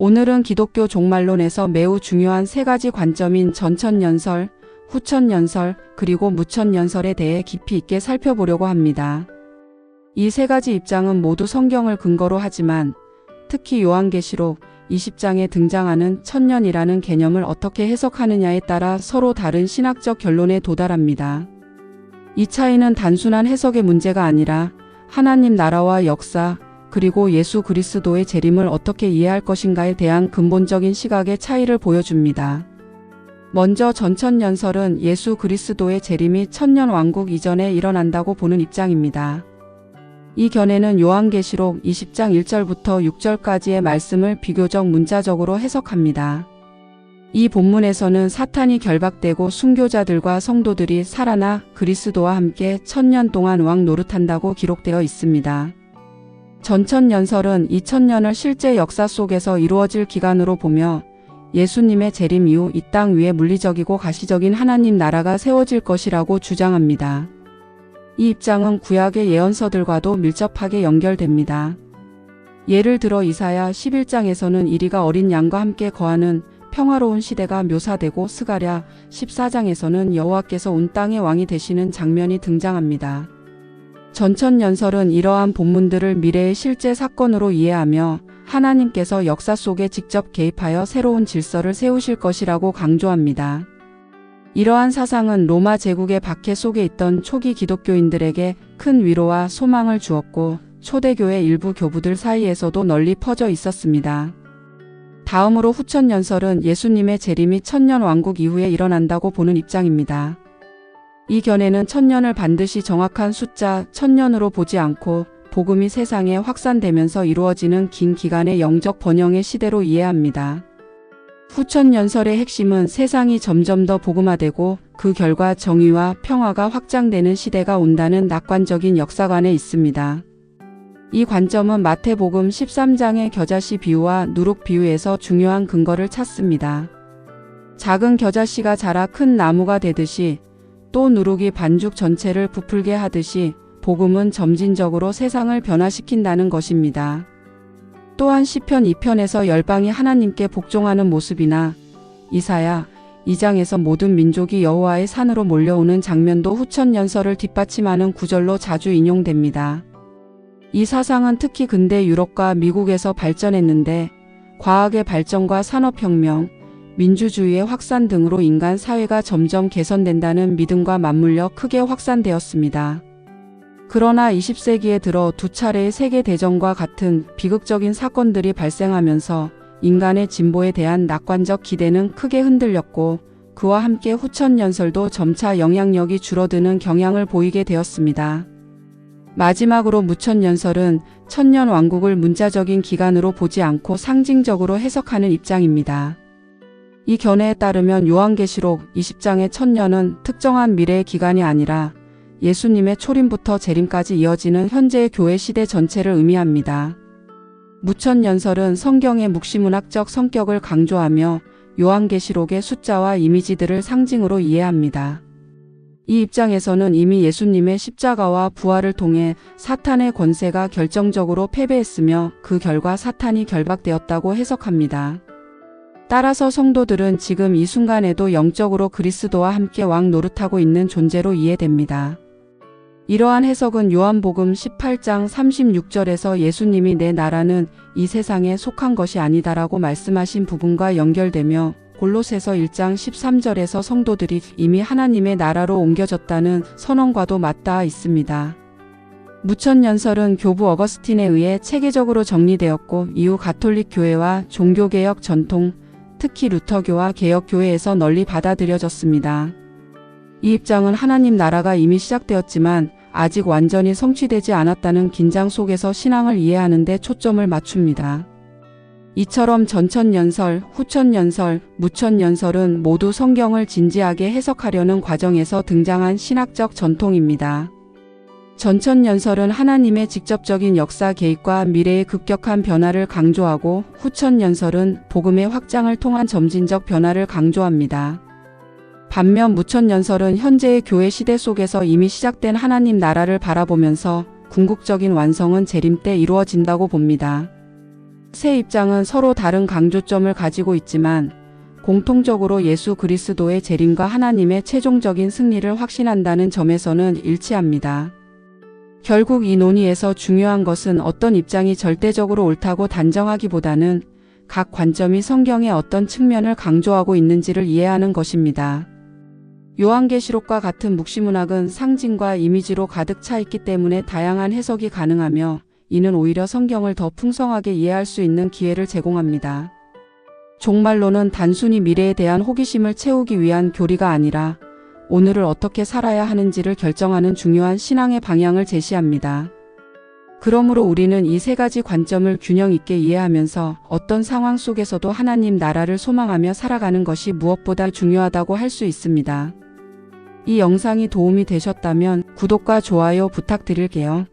오늘은 기독교 종말론에서 매우 중요한 세 가지 관점인 전천년설, 후천년설, 그리고 무천년설에 대해 깊이 있게 살펴보려고 합니다. 이 세 가지 입장은 모두 성경을 근거로 하지만 특히 요한계시록 20장에 등장하는 천년이라는 개념을 어떻게 해석하느냐에 따라 서로 다른 신학적 결론에 도달합니다. 이 차이는 단순한 해석의 문제가 아니라 하나님 나라와 역사, 그리고 예수 그리스도의 재림을 어떻게 이해할 것인가에 대한 근본적인 시각의 차이를 보여줍니다. 먼저 전천년설은 예수 그리스도의 재림이 천년왕국 이전에 일어난다고 보는 입장입니다. 이 견해는 요한계시록 20장 1절부터 6절까지의 말씀을 비교적 문자적으로 해석합니다. 이 본문에서는 사탄이 결박되고 순교자들과 성도들이 살아나 그리스도와 함께 천년 동안 왕 노릇한다고 기록되어 있습니다. 전천년설은 이 천년을 실제 역사 속에서 이루어질 기간으로 보며 예수님의 재림 이후 이 땅 위에 물리적이고 가시적인 하나님 나라가 세워질 것이라고 주장합니다. 이 입장은 구약의 예언서들과도 밀접하게 연결됩니다. 예를 들어 이사야 11장에서는 이리가 어린 양과 함께 거하는 평화로운 시대가 묘사되고 스가랴 14장에서는 여호와께서 온 땅의 왕이 되시는 장면이 등장합니다. 전천년설은 이러한 본문들을 미래의 실제 사건으로 이해하며 하나님께서 역사 속에 직접 개입하여 새로운 질서를 세우실 것이라고 강조합니다. 이러한 사상은 로마 제국의 박해 속에 있던 초기 기독교인들에게 큰 위로와 소망을 주었고 초대교회 일부 교부들 사이에서도 널리 퍼져 있었습니다. 다음으로 후천년설은 예수님의 재림이 천년왕국 이후에 일어난다고 보는 입장입니다. 이 견해는 천년을 반드시 정확한 숫자 천년으로 보지 않고 복음이 세상에 확산되면서 이루어지는 긴 기간의 영적 번영의 시대로 이해합니다. 후천년설의 핵심은 세상이 점점 더 복음화되고 그 결과 정의와 평화가 확장되는 시대가 온다는 낙관적인 역사관에 있습니다. 이 관점은 마태복음 13장의 겨자씨 비유와 누룩 비유에서 중요한 근거를 찾습니다. 작은 겨자씨가 자라 큰 나무가 되듯이 또 누룩이 반죽 전체를 부풀게 하듯이 복음은 점진적으로 세상을 변화시킨다는 것입니다. 또한 시편 2편에서 열방이 하나님께 복종하는 모습이나 이사야 2장에서 모든 민족이 여호와의 산으로 몰려오는 장면도 후천년설을 뒷받침하는 구절로 자주 인용됩니다. 이 사상은 특히 근대 유럽과 미국에서 발전했는데 과학의 발전과 산업혁명, 민주주의의 확산 등으로 인간 사회가 점점 개선된다는 믿음과 맞물려 크게 확산되었습니다. 그러나 20세기에 들어 두 차례의 세계대전과 같은 비극적인 사건들이 발생하면서 인간의 진보에 대한 낙관적 기대는 크게 흔들렸고 그와 함께 후천년설도 점차 영향력이 줄어드는 경향을 보이게 되었습니다. 마지막으로 무천년설은 천년왕국을 문자적인 기간으로 보지 않고 상징적으로 해석하는 입장입니다. 이 견해에 따르면 요한계시록 20장의 천년은 특정한 미래의 기간이 아니라 예수님의 초림부터 재림까지 이어지는 현재의 교회 시대 전체를 의미합니다. 무천년설은 성경의 묵시문학적 성격을 강조하며 요한계시록의 숫자와 이미지들을 상징으로 이해합니다. 이 입장에서는 이미 예수님의 십자가와 부활을 통해 사탄의 권세가 결정적으로 패배했으며 그 결과 사탄이 결박되었다고 해석합니다. 따라서 성도들은 지금 이 순간에도 영적으로 그리스도와 함께 왕 노릇하고 있는 존재로 이해됩니다. 이러한 해석은 요한복음 18장 36절에서 예수님이 내 나라는 이 세상에 속한 것이 아니다라고 말씀하신 부분과 연결되며 골로새서 1장 13절에서 성도들이 이미 하나님의 나라로 옮겨졌다는 선언과도 맞닿아 있습니다. 무천년설은 교부 어거스틴에 의해 체계적으로 정리되었고 이후 가톨릭 교회와 종교개혁 전통, 특히 루터교와 개혁교회에서 널리 받아들여졌습니다. 이 입장은 하나님 나라가 이미 시작되었지만 아직 완전히 성취되지 않았다는 긴장 속에서 신앙을 이해하는 데 초점을 맞춥니다. 이처럼 전천년설, 후천년설, 무천년설은 모두 성경을 진지하게 해석하려는 과정에서 등장한 신학적 전통입니다. 전천년설은 하나님의 직접적인 역사 개입과 미래의 급격한 변화를 강조하고 후천년설은 복음의 확장을 통한 점진적 변화를 강조합니다. 반면 무천년설은 현재의 교회 시대 속에서 이미 시작된 하나님 나라를 바라보면서 궁극적인 완성은 재림 때 이루어진다고 봅니다. 세 입장은 서로 다른 강조점을 가지고 있지만 공통적으로 예수 그리스도의 재림과 하나님의 최종적인 승리를 확신한다는 점에서는 일치합니다. 결국 이 논의에서 중요한 것은 어떤 입장이 절대적으로 옳다고 단정하기보다는 각 관점이 성경의 어떤 측면을 강조하고 있는지를 이해하는 것입니다. 요한계시록과 같은 묵시문학은 상징과 이미지로 가득 차 있기 때문에 다양한 해석이 가능하며 이는 오히려 성경을 더 풍성하게 이해할 수 있는 기회를 제공합니다. 종말론은 단순히 미래에 대한 호기심을 채우기 위한 교리가 아니라 오늘을 어떻게 살아야 하는지를 결정하는 중요한 신앙의 방향을 제시합니다. 그러므로 우리는 이 세 가지 관점을 균형 있게 이해하면서 어떤 상황 속에서도 하나님 나라를 소망하며 살아가는 것이 무엇보다 중요하다고 할 수 있습니다. 이 영상이 도움이 되셨다면 구독과 좋아요 부탁드릴게요.